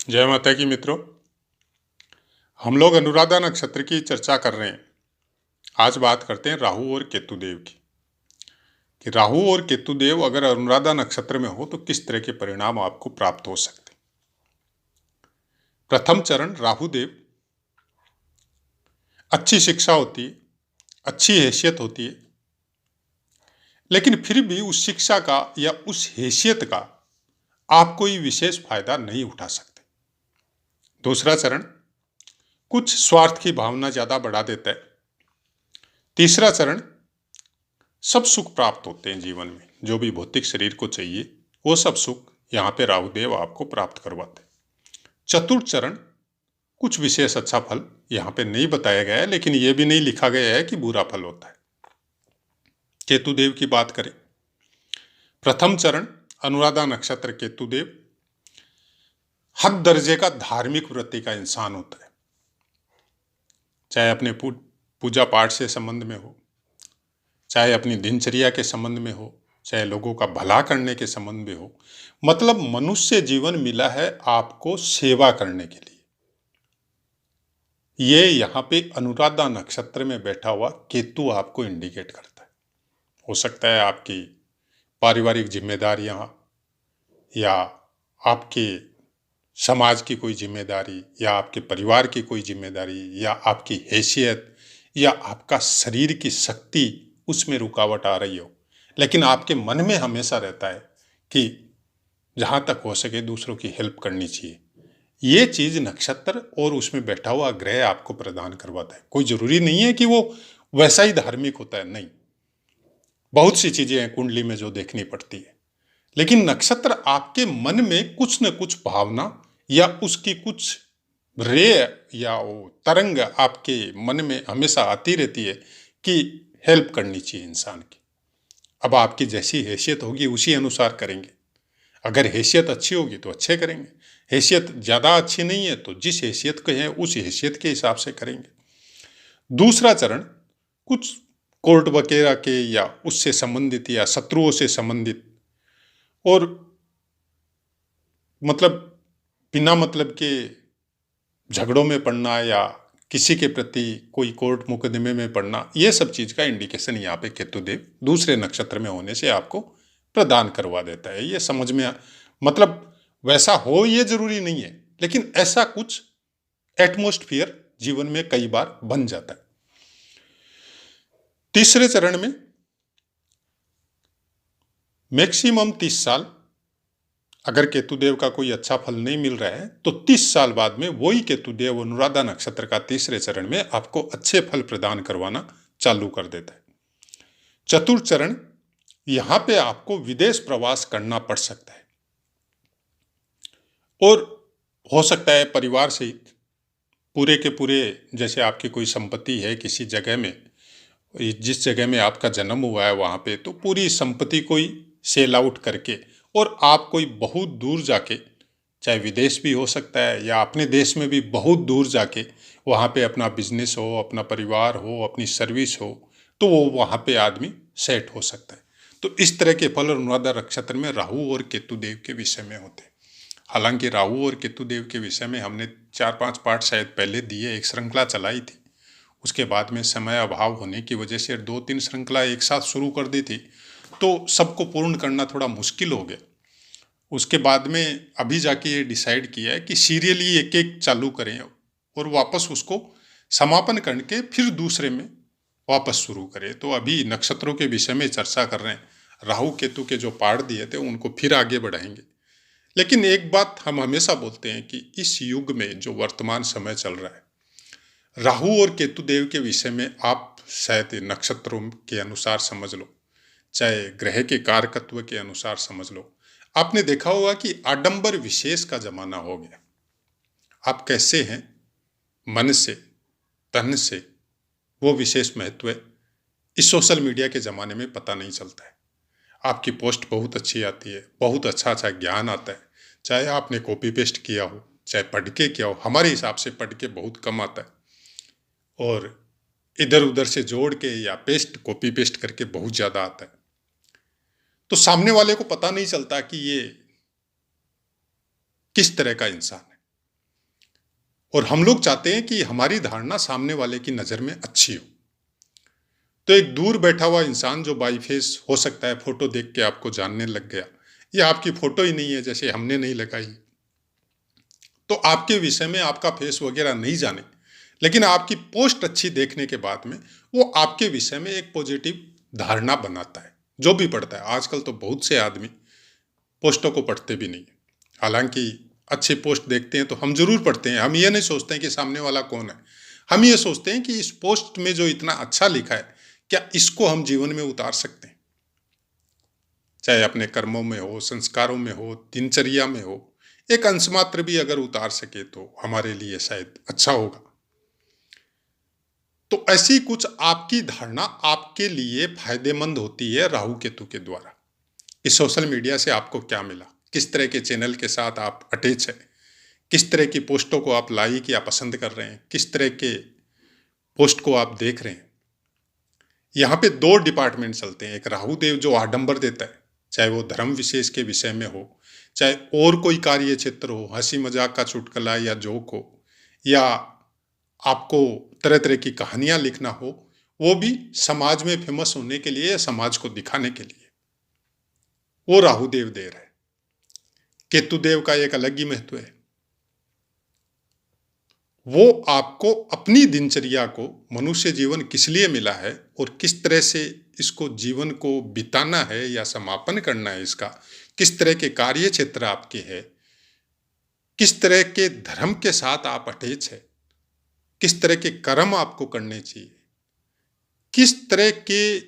जय माता की मित्रों। हम लोग अनुराधा नक्षत्र की चर्चा कर रहे हैं। आज बात करते हैं राहु और केतु देव की कि राहु और केतु देव अगर अनुराधा नक्षत्र में हो तो किस तरह के परिणाम आपको प्राप्त हो सकते हैं। प्रथम चरण राहु देव, अच्छी शिक्षा होती है, अच्छी हैसियत होती है, लेकिन फिर भी उस शिक्षा का या उस हैसियत का आप कोई विशेष फायदा नहीं उठा सकते। दूसरा चरण कुछ स्वार्थ की भावना ज्यादा बढ़ा देता है। तीसरा चरण सब सुख प्राप्त होते हैं जीवन में, जो भी भौतिक शरीर को चाहिए वो सब सुख यहाँ पे राहुदेव आपको प्राप्त करवाते हैं। चतुर्थ चरण कुछ विशेष अच्छा फल यहाँ पे नहीं बताया गया है, लेकिन ये भी नहीं लिखा गया है कि बुरा फल होता है। केतुदेव की बात करें, प्रथम चरण अनुराधा नक्षत्र केतुदेव हद दर्जे का धार्मिक वृत्ति का इंसान होता है, चाहे अपने पूजा पाठ से संबंध में हो, चाहे अपनी दिनचर्या के संबंध में हो, चाहे लोगों का भला करने के संबंध में हो। मतलब मनुष्य जीवन मिला है आपको सेवा करने के लिए। ये यहाँ पे अनुराधा नक्षत्र में बैठा हुआ केतु आपको इंडिकेट करता है। हो सकता है आपकी पारिवारिक जिम्मेदारियां या आपके समाज की कोई जिम्मेदारी या आपके परिवार की कोई जिम्मेदारी या आपकी हैसियत या आपका शरीर की शक्ति उसमें रुकावट आ रही हो, लेकिन आपके मन में हमेशा रहता है कि जहां तक हो सके दूसरों की हेल्प करनी चाहिए। ये चीज नक्षत्र और उसमें बैठा हुआ ग्रह आपको प्रदान करवाता है। कोई जरूरी नहीं है कि वो वैसा ही धार्मिक होता है, नहीं, बहुत सी चीजें हैं कुंडली में जो देखनी पड़ती है, लेकिन नक्षत्र आपके मन में कुछ न कुछ भावना या उसकी कुछ रे या वो तरंग आपके मन में हमेशा आती रहती है कि हेल्प करनी चाहिए इंसान की। अब आपकी जैसी हैसियत होगी उसी अनुसार करेंगे। अगर हैसियत अच्छी होगी तो अच्छे करेंगे, हैसियत ज़्यादा अच्छी नहीं है तो जिस हैसियत के हैं उस हैसियत के हिसाब से करेंगे। दूसरा चरण कुछ कोर्ट वगैरह के या उससे संबंधित या शत्रुओं से संबंधित और मतलब बिना मतलब के झगड़ों में पड़ना या किसी के प्रति कोई कोर्ट मुकदमे में पड़ना, ये सब चीज का इंडिकेशन यहाँ पे केतुदेव दूसरे नक्षत्र में होने से आपको प्रदान करवा देता है। ये समझ में मतलब वैसा हो ये जरूरी नहीं है, लेकिन ऐसा कुछ एटमोस्फियर जीवन में कई बार बन जाता है। तीसरे चरण में मैक्सिमम 30 साल अगर केतुदेव का कोई अच्छा फल नहीं मिल रहा है तो 30 साल बाद में वही केतुदेव अनुराधा नक्षत्र का तीसरे चरण में आपको अच्छे फल प्रदान करवाना चालू कर देता है। चतुर्थ चरण यहां पे आपको विदेश प्रवास करना पड़ सकता है और हो सकता है परिवार सहित पूरे के पूरे, जैसे आपकी कोई संपत्ति है किसी जगह में, जिस जगह में आपका जन्म हुआ है वहां पे, तो पूरी संपत्ति को ही सेल आउट करके और आप कोई बहुत दूर जाके, चाहे विदेश भी हो सकता है या अपने देश में भी बहुत दूर जाके वहाँ पे अपना बिजनेस हो, अपना परिवार हो, अपनी सर्विस हो, तो वो वहाँ पे आदमी सेट हो सकता है। तो इस तरह के फल अनुराधा नक्षत्र में राहु और केतु देव के विषय में होते हैं। हालांकि राहु और केतु देव के विषय में हमने 4-5 पार्ट शायद पहले दिए, एक श्रृंखला चलाई थी। उसके बाद में समय अभाव होने की वजह से 2-3 श्रृंखला एक साथ शुरू कर दी थी, तो सबको पूर्ण करना थोड़ा मुश्किल हो गया। उसके बाद में अभी जाके ये डिसाइड किया है कि सीरियली एक एक चालू करें और वापस उसको समापन करके फिर दूसरे में वापस शुरू करें। तो अभी नक्षत्रों के विषय में चर्चा कर रहे हैं, राहु केतु के जो पार्ट दिए थे उनको फिर आगे बढ़ाएंगे। लेकिन एक बात हम हमेशा बोलते हैं कि इस युग में जो वर्तमान समय चल रहा है, राहु और केतु देव के विषय में आप शायद नक्षत्रों के अनुसार समझ लो, चाहे ग्रह के कारकत्व के अनुसार समझ लो, आपने देखा होगा कि आडंबर विशेष का जमाना हो गया। आप कैसे हैं मन से, तन से, वो विशेष महत्व है इस सोशल मीडिया के ज़माने में पता नहीं चलता है। आपकी पोस्ट बहुत अच्छी आती है, बहुत अच्छा अच्छा ज्ञान आता है, चाहे आपने कॉपी पेस्ट किया हो चाहे पढ़ के किया हो। हमारे हिसाब से पढ़ के बहुत कम आता है और इधर उधर से जोड़ के या कॉपी पेस्ट करके बहुत ज़्यादा आता है। तो सामने वाले को पता नहीं चलता कि ये किस तरह का इंसान है। और हम लोग चाहते हैं कि हमारी धारणा सामने वाले की नज़र में अच्छी हो। तो एक दूर बैठा हुआ इंसान जो बाई फेस हो सकता है फोटो देख के आपको जानने लग गया, या आपकी फोटो ही नहीं है जैसे हमने नहीं लगाई, तो आपके विषय में आपका फेस वगैरह नहीं जाने, लेकिन आपकी पोस्ट अच्छी देखने के बाद में वो आपके विषय में एक पॉजिटिव धारणा बनाता है। जो भी पढ़ता है, आजकल तो बहुत से आदमी पोस्टों को पढ़ते भी नहीं है। हालांकि अच्छे पोस्ट देखते हैं तो हम जरूर पढ़ते हैं। हम ये नहीं सोचते हैं कि सामने वाला कौन है, हम ये सोचते हैं कि इस पोस्ट में जो इतना अच्छा लिखा है, क्या इसको हम जीवन में उतार सकते हैं, चाहे अपने कर्मों में हो, संस्कारों में हो, दिनचर्या में हो। एक अंश मात्र भी अगर उतार सके तो हमारे लिए शायद अच्छा होगा। तो ऐसी कुछ आपकी धारणा आपके लिए फायदेमंद होती है राहु केतु के द्वारा। इस सोशल मीडिया से आपको क्या मिला, किस तरह के चैनल के साथ आप अटैच है, किस तरह की पोस्टों को आप लाइक या पसंद कर रहे हैं, किस तरह के पोस्ट को आप देख रहे हैं। यहाँ पे दो डिपार्टमेंट चलते हैं। एक राहु देव जो आडंबर देता है, चाहे वो धर्म विशेष के विषय में हो, चाहे और कोई कार्य क्षेत्र हो, हंसी मजाक का चुटकुला या जोक हो, या आपको तरह तरह की कहानियां लिखना हो, वो भी समाज में फेमस होने के लिए या समाज को दिखाने के लिए, वो राहुदेव दे रहा है। केतुदेव का एक अलग ही महत्व है। वो आपको अपनी दिनचर्या को, मनुष्य जीवन किस लिए मिला है और किस तरह से इसको जीवन को बिताना है या समापन करना है, इसका किस तरह के कार्य क्षेत्र आपके हैं, किस तरह के धर्म के साथ आप अटैच है, किस तरह के कर्म आपको करने चाहिए, किस तरह के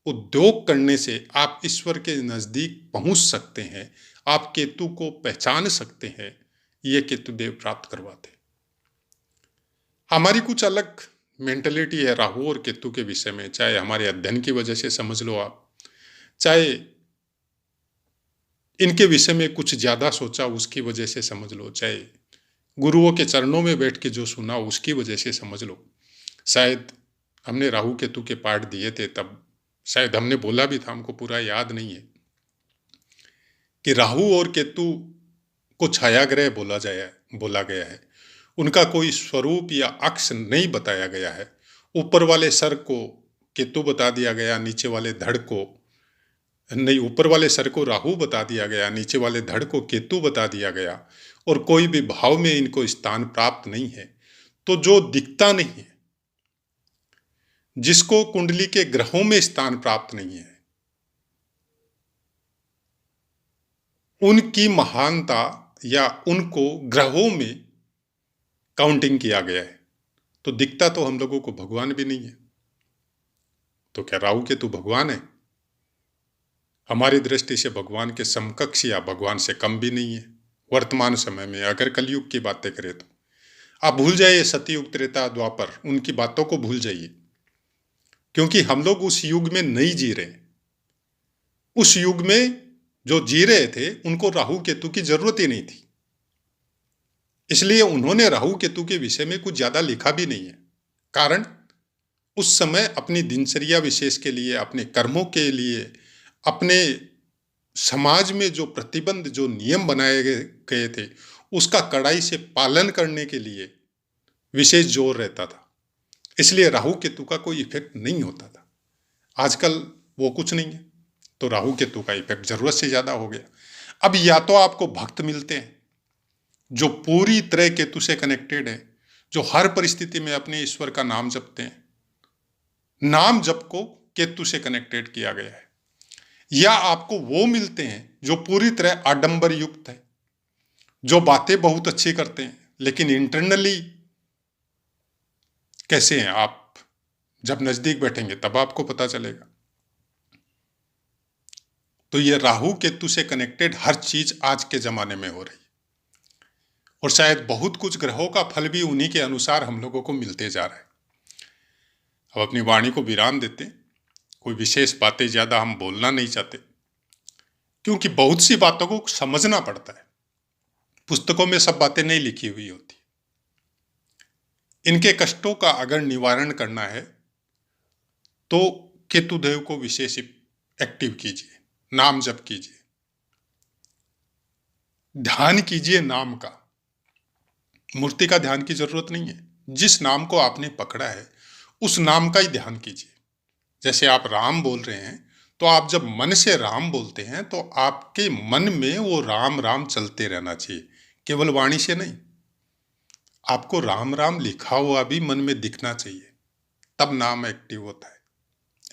उद्योग करने से आप ईश्वर के नजदीक पहुंच सकते हैं, आप केतु को पहचान सकते हैं, ये केतुदेव प्राप्त करवाते हैं। हमारी कुछ अलग मेंटलिटी है राहु और केतु के विषय में, चाहे हमारे अध्ययन की वजह से समझ लो आप, चाहे इनके विषय में कुछ ज्यादा सोचा उसकी वजह से समझ लो, चाहे गुरुओं के चरणों में बैठ के जो सुना उसकी वजह से समझ लो। शायद हमने राहु केतु के पाठ दिए थे, तब शायद हमने बोला भी था, हमको पूरा याद नहीं है, कि राहु और केतु को छाया ग्रह बोला गया है। उनका कोई स्वरूप या अक्ष नहीं बताया गया है। ऊपर वाले सर को केतु बता दिया गया, नीचे वाले धड़ को नहीं, ऊपर वाले सर को राहु बता दिया गया, नीचे वाले धड़ को केतु बता दिया गया, और कोई भी भाव में इनको स्थान प्राप्त नहीं है। तो जो दिखता नहीं है, जिसको कुंडली के ग्रहों में स्थान प्राप्त नहीं है, उनकी महानता या उनको ग्रहों में काउंटिंग किया गया है। तो दिखता तो हम लोगों को भगवान भी नहीं है। तो क्या राहु केतु भगवान है? हमारी दृष्टि से भगवान के समकक्ष या भगवान से कम भी नहीं है। वर्तमान समय में अगर कलयुग की बातें करें तो आप भूल जाइए सतयुग, त्रेता, द्वापर, उनकी बातों को भूल जाइए, क्योंकि हम लोग उस युग में नहीं जी रहे। उस युग में जो जी रहे थे उनको राहु केतु की जरूरत ही नहीं थी, इसलिए उन्होंने राहु केतु के विषय में कुछ ज्यादा लिखा भी नहीं है। कारण उस समय अपनी दिनचर्या विशेष के लिए, अपने कर्मों के लिए, अपने समाज में जो प्रतिबंध, जो नियम बनाए गए थे, उसका कड़ाई से पालन करने के लिए विशेष जोर रहता था। इसलिए राहु केतु का कोई इफेक्ट नहीं होता था। आजकल वो कुछ नहीं है, तो राहु केतु का इफेक्ट जरूरत से ज्यादा हो गया। अब या तो आपको भक्त मिलते हैं जो पूरी तरह केतु से कनेक्टेड है, जो हर परिस्थिति में अपने ईश्वर का नाम जपते हैं, नाम जप को केतु से कनेक्टेड किया गया है, या आपको वो मिलते हैं जो पूरी तरह आडंबर युक्त है, जो बातें बहुत अच्छी करते हैं लेकिन इंटरनली कैसे हैं, आप जब नजदीक बैठेंगे तब आपको पता चलेगा। तो ये राहु केतु से कनेक्टेड हर चीज आज के जमाने में हो रही है, और शायद बहुत कुछ ग्रहों का फल भी उन्हीं के अनुसार हम लोगों को मिलते जा रहा है। अब अपनी वाणी को विराम देते, कोई विशेष बातें ज्यादा हम बोलना नहीं चाहते, क्योंकि बहुत सी बातों को समझना पड़ता है। पुस्तकों में सब बातें नहीं लिखी हुई होती। इनके कष्टों का अगर निवारण करना है तो केतुदेव को विशेष एक्टिव कीजिए, नाम जप कीजिए, ध्यान कीजिए नाम का। मूर्ति का ध्यान की जरूरत नहीं है। जिस नाम को आपने पकड़ा है उस नाम का ही ध्यान कीजिए। जैसे आप राम बोल रहे हैं, तो आप जब मन से राम बोलते हैं तो आपके मन में वो राम राम चलते रहना चाहिए, केवल वाणी से नहीं। आपको राम राम लिखा हुआ भी मन में दिखना चाहिए, तब नाम एक्टिव होता है।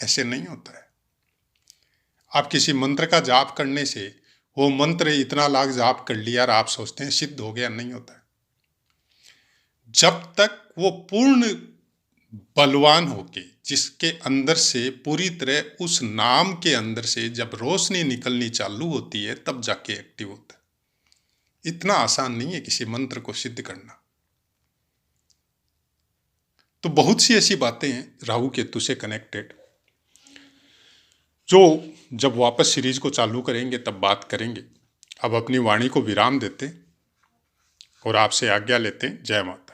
ऐसे नहीं होता है। आप किसी मंत्र का जाप करने से वो मंत्र इतना लाख जाप कर लिया और आप सोचते हैं सिद्ध हो गया, नहीं होता है। जब तक वो पूर्ण बलवान होके, जिसके अंदर से पूरी तरह उस नाम के अंदर से जब रोशनी निकलनी चालू होती है, तब जाके एक्टिव होता है। इतना आसान नहीं है किसी मंत्र को सिद्ध करना। तो बहुत सी ऐसी बातें हैं राहु केतु से कनेक्टेड, जो जब वापस सीरीज को चालू करेंगे तब बात करेंगे। अब अपनी वाणी को विराम देते और आपसे आज्ञा लेते हैं। जय माता।